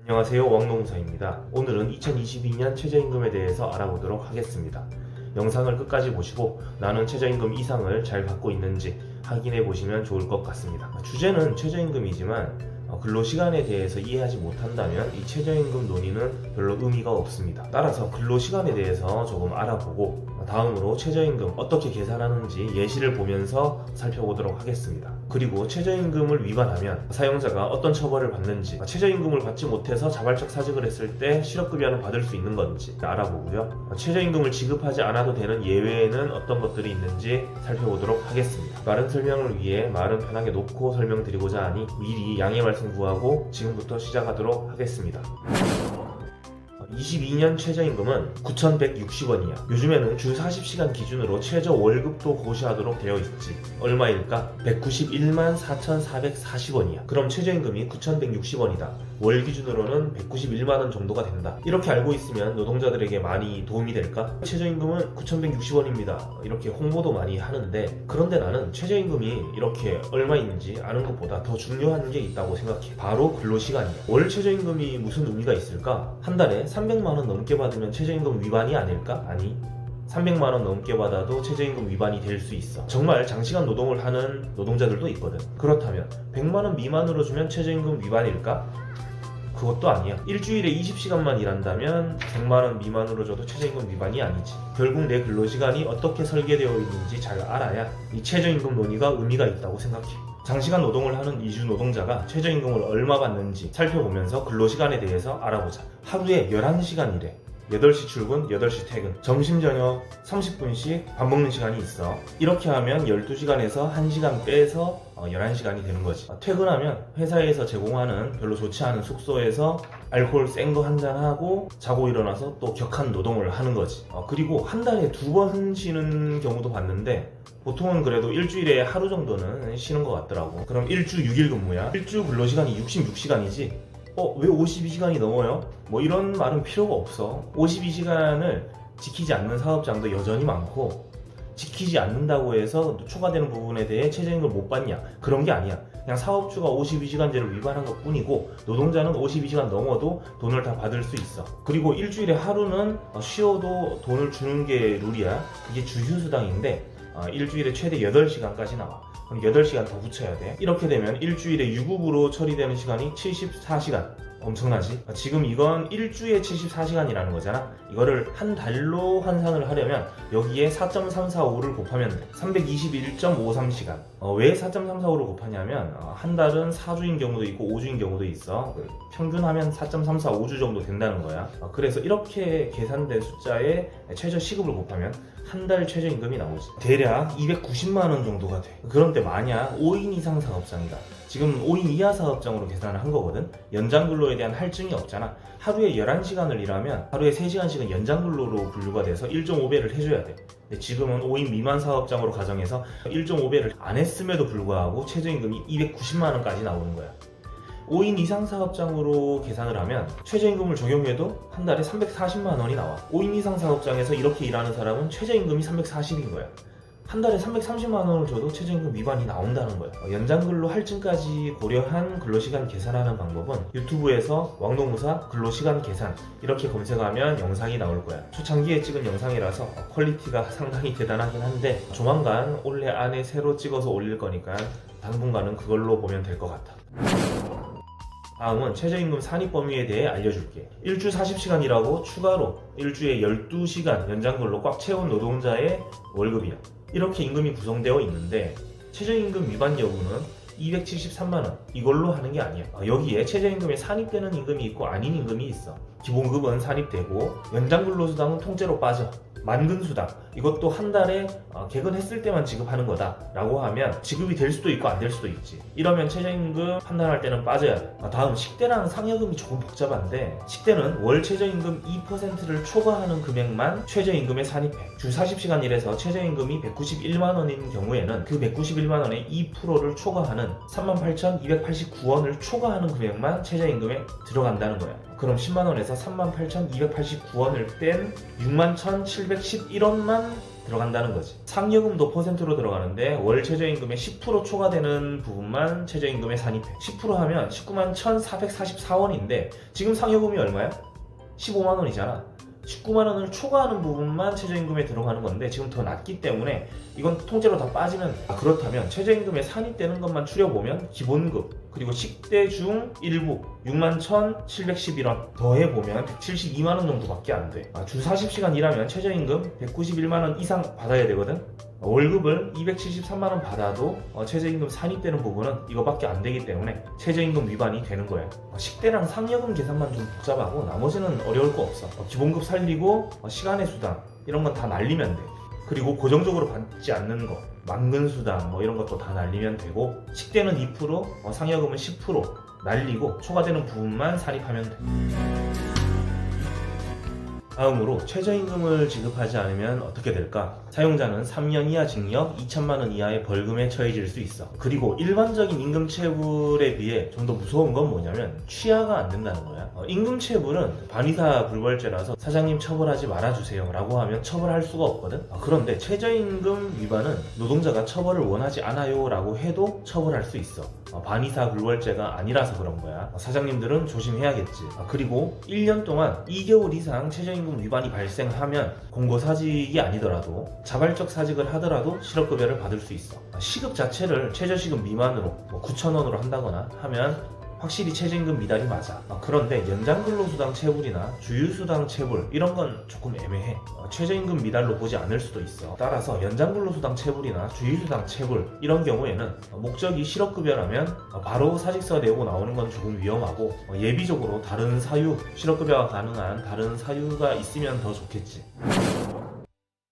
안녕하세요, 왕노무사입니다. 오늘은 2022년 최저임금에 대해서 알아보도록 하겠습니다. 영상을 끝까지 보시고 나는 최저임금 이상을 잘 받고 있는지 확인해 보시면 좋을 것 같습니다. 주제는 최저임금이지만 근로시간에 대해서 이해하지 못한다면 이 최저임금 논의는 별로 의미가 없습니다. 따라서 근로시간에 대해서 조금 알아보고 다음으로 최저임금 어떻게 계산하는지 예시를 보면서 살펴보도록 하겠습니다. 그리고 최저임금을 위반하면 사용자가 어떤 처벌을 받는지, 최저임금을 받지 못해서 자발적 사직을 했을 때 실업급여는 받을 수 있는 건지 알아보고요. 최저임금을 지급하지 않아도 되는 예외에는 어떤 것들이 있는지 살펴보도록 하겠습니다. 빠른 설명을 위해 말은 편하게 놓고 설명드리고자 하니 미리 양해 말씀 구하고 지금부터 시작하도록 하겠습니다. 22년 최저임금은 9,160원이야. 요즘에는 주 40시간 기준으로 최저 월급도 고시하도록 되어 있지. 얼마일까? 191만 4,440원이야. 그럼 최저임금이 9,160원이다. 월 기준으로는 191만원 정도가 된다. 이렇게 알고 있으면 노동자들에게 많이 도움이 될까? 최저임금은 9,160원입니다. 이렇게 홍보도 많이 하는데, 그런데 나는 최저임금이 이렇게 얼마인지 아는 것보다 더 중요한 게 있다고 생각해. 바로 근로시간이야. 월 최저임금이 무슨 의미가 있을까? 한 달에 300만원 넘게 받으면 최저임금 위반이 아닐까? 아니, 300만원 넘게 받아도 최저임금 위반이 될 수 있어. 정말 장시간 노동을 하는 노동자들도 있거든. 그렇다면 100만원 미만으로 주면 최저임금 위반일까? 그것도 아니야. 일주일에 20시간만 일한다면 100만원 미만으로 줘도 최저임금 위반이 아니지. 결국 내 근로시간이 어떻게 설계되어 있는지 잘 알아야 이 최저임금 논의가 의미가 있다고 생각해. 장시간 노동을 하는 이주 노동자가 최저임금을 얼마 받는지 살펴보면서 근로시간에 대해서 알아보자. 하루에 11시간 일해. 8시 출근, 8시 퇴근. 점심 저녁 30분씩 밥 먹는 시간이 있어. 이렇게 하면 12시간에서 1시간 빼서 11시간이 되는 거지. 퇴근하면 회사에서 제공하는 별로 좋지 않은 숙소에서 알코올 센 거 한잔하고 자고 일어나서 또 격한 노동을 하는 거지. 그리고 한 달에 2번 쉬는 경우도 봤는데 보통은 그래도 일주일에 하루 정도는 쉬는 것 같더라고. 그럼 일주 6일 근무야. 일주 근로시간이 66시간이지. 왜 52시간이 넘어요? 뭐 이런 말은 필요가 없어. 52시간을 지키지 않는 사업장도 여전히 많고, 지키지 않는다고 해서 초과되는 부분에 대해 최저임금을 못 받냐? 그런 게 아니야. 그냥 사업주가 52시간제를 위반한 것 뿐이고 노동자는 52시간 넘어도 돈을 다 받을 수 있어. 그리고 일주일에 하루는 쉬어도 돈을 주는 게 룰이야. 그게 주휴수당인데 일주일에 최대 8시간까지 나와. 그럼 8시간 더 붙여야 돼. 이렇게 되면 일주일에 유급으로 처리되는 시간이 74시간. 엄청나지? 지금 이건 일주에 74시간이라는 거잖아. 이거를 한 달로 환산을 하려면 여기에 4.345를 곱하면 돼. 321.53시간. 왜 4.345를 곱하냐면 한 달은 4주인 경우도 있고 5주인 경우도 있어. 평균하면 4.345주 정도 된다는 거야. 그래서 이렇게 계산된 숫자에 최저 시급을 곱하면 한 달 최저임금이 나오지. 대략 290만원 정도가 돼. 그런데 만약 5인 이상 사업장이다. 지금 5인 이하 사업장으로 계산을 한 거거든. 연장근로에 대한 할증이 없잖아. 하루에 11시간을 일하면 하루에 3시간씩은 연장근로로 분류가 돼서 1.5배를 해줘야 돼. 근데 지금은 5인 미만 사업장으로 가정해서 1.5배를 안 했음에도 불구하고 최저임금이 290만원까지 나오는 거야. 5인 이상 사업장으로 계산을 하면 최저임금을 적용해도 한 달에 340만원이 나와. 5인 이상 사업장에서 이렇게 일하는 사람은 최저임금이 340인 거야. 한 달에 330만원을 줘도 최저임금 위반이 나온다는 거야. 연장근로 할증까지 고려한 근로시간 계산하는 방법은 유튜브에서 왕노무사 근로시간 계산 이렇게 검색하면 영상이 나올 거야. 초창기에 찍은 영상이라서 퀄리티가 상당히 대단하긴 한데 조만간 올해 안에 새로 찍어서 올릴 거니까 당분간은 그걸로 보면 될 것 같아. 다음은 최저임금 산입 범위에 대해 알려줄게. 일주 40시간이라고 추가로 일주에 12시간 연장근로 꽉 채운 노동자의 월급이야. 이렇게 임금이 구성되어 있는데 최저임금 위반 여부는 273만원 이걸로 하는 게 아니야. 여기에 최저임금에 산입되는 임금이 있고 아닌 임금이 있어. 기본급은 산입되고 연장근로수당은 통째로 빠져. 만근수당 이것도 한 달에 개근했을 때만 지급하는 거다 라고 하면 지급이 될 수도 있고 안 될 수도 있지. 이러면 최저임금 판단할 때는 빠져야 돼. 다음 식대랑 상여금이 조금 복잡한데 식대는 월 최저임금 2%를 초과하는 금액만 최저임금에 산입해. 주 40시간 일해서 최저임금이 191만원인 경우에는 그 191만원의 2%를 초과하는 38,289원을 초과하는 금액만 최저임금에 들어간다는 거야. 그럼 10만원에서 38,289원을 뺀 61,700 711원만 들어간다는 거지. 상여금도 퍼센트로 들어가는데 월 최저임금의 10% 초과되는 부분만 최저임금에 산입해. 10% 하면 19만 1,444원인데 지금 상여금이 얼마야? 15만 원이잖아. 19만 원을 초과하는 부분만 최저임금에 들어가는 건데 지금 더 낮기 때문에 이건 통째로 다 빠지는. 그렇다면 최저임금에 산입되는 것만 추려보면 기본급 그리고 식대 중 일부 61,711원 더해보면 172만 원 정도밖에 안 돼. 주 40시간 일하면 최저임금 191만 원 이상 받아야 되거든. 월급을 273만 원 받아도 최저임금 산입되는 부분은 이거밖에 안 되기 때문에 최저임금 위반이 되는 거야. 식대랑 상여금 계산만 좀 복잡하고 나머지는 어려울 거 없어. 기본급 살리고 시간의 수당 이런 건 다 날리면 돼. 그리고 고정적으로 받지 않는 거 만근수당 뭐 이런 것도 다 날리면 되고, 식대는 2%, 상여금은 10% 날리고 초과되는 부분만 산입하면 돼. 다음으로 최저임금을 지급하지 않으면 어떻게 될까? 사용자는 3년 이하 징역, 2천만 원 이하의 벌금에 처해질 수 있어. 그리고 일반적인 임금체불에 비해 좀 더 무서운 건 뭐냐면 취하가 안 된다는 거야. 임금체불은 반의사 불벌죄라서 사장님 처벌하지 말아주세요 라고 하면 처벌할 수가 없거든. 그런데 최저임금 위반은 노동자가 처벌을 원하지 않아요 라고 해도 처벌할 수 있어. 반의사 불벌죄가 아니라서 그런 거야. 사장님들은 조심해야겠지. 그리고 1년 동안 2개월 이상 최저임금 위반이 발생하면 공고사직이 아니더라도 자발적 사직을 하더라도 실업급여를 받을 수 있어. 시급 자체를 최저시급 미만으로 9,000원으로 한다거나 하면 확실히 최저임금 미달이 맞아. 그런데 연장근로수당 체불이나 주휴수당 체불 이런 건 조금 애매해. 최저임금 미달로 보지 않을 수도 있어. 따라서 연장근로수당 체불이나 주휴수당 체불 이런 경우에는 목적이 실업급여라면 바로 사직서 내고 나오는 건 조금 위험하고, 예비적으로 다른 사유, 실업급여가 가능한 다른 사유가 있으면 더 좋겠지.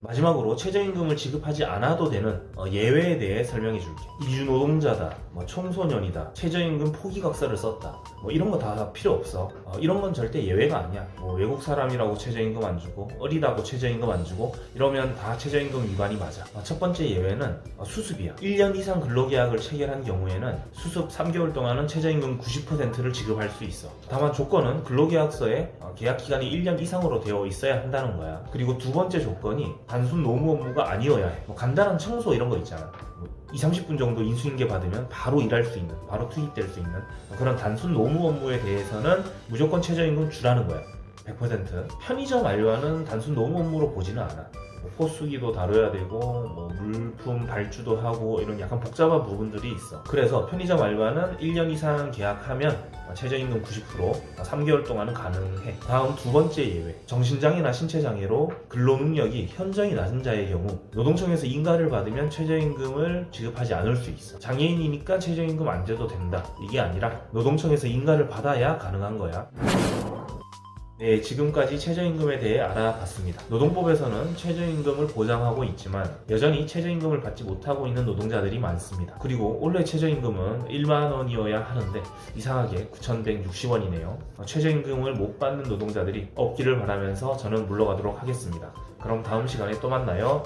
마지막으로 최저임금을 지급하지 않아도 되는 예외에 대해 설명해 줄게. 이주노동자다, 청소년이다, 최저임금 포기각서를 썼다, 이런 거 다 필요 없어. 이런 건 절대 예외가 아니야. 외국 사람이라고 최저임금 안 주고 어리다고 최저임금 안 주고 이러면 다 최저임금 위반이 맞아. 첫 번째 예외는 수습이야. 1년 이상 근로계약을 체결한 경우에는 수습 3개월 동안은 최저임금 90%를 지급할 수 있어. 다만 조건은 근로계약서에 계약기간이 1년 이상으로 되어 있어야 한다는 거야. 그리고 두 번째 조건이 단순 노무 업무가 아니어야 해. 간단한 청소 이런 거 있잖아. 20-30분 정도 인수인계 받으면 바로 일할 수 있는, 바로 투입될 수 있는 그런 단순 노무 업무에 대해서는 무조건 최저임금 주라는 거야. 100%. 편의점 알바는 단순 노무 업무로 보지는 않아. 포수기도 다뤄야 되고 물품 발주도 하고 이런 약간 복잡한 부분들이 있어. 그래서 편의점 알바는 1년 이상 계약하면 최저임금 90%, 3개월 동안은 가능해. 다음 두 번째 예외. 정신장애나 신체장애로 근로능력이 현저히 낮은 자의 경우 노동청에서 인가를 받으면 최저임금을 지급하지 않을 수 있어. 장애인이니까 최저임금 안 줘도 된다, 이게 아니라 노동청에서 인가를 받아야 가능한 거야. 네, 지금까지 최저임금에 대해 알아봤습니다. 노동법에서는 최저임금을 보장하고 있지만 여전히 최저임금을 받지 못하고 있는 노동자들이 많습니다. 그리고 원래 최저임금은 1만 원이어야 하는데 이상하게 9,160원이네요. 최저임금을 못 받는 노동자들이 없기를 바라면서 저는 물러가도록 하겠습니다. 그럼 다음 시간에 또 만나요.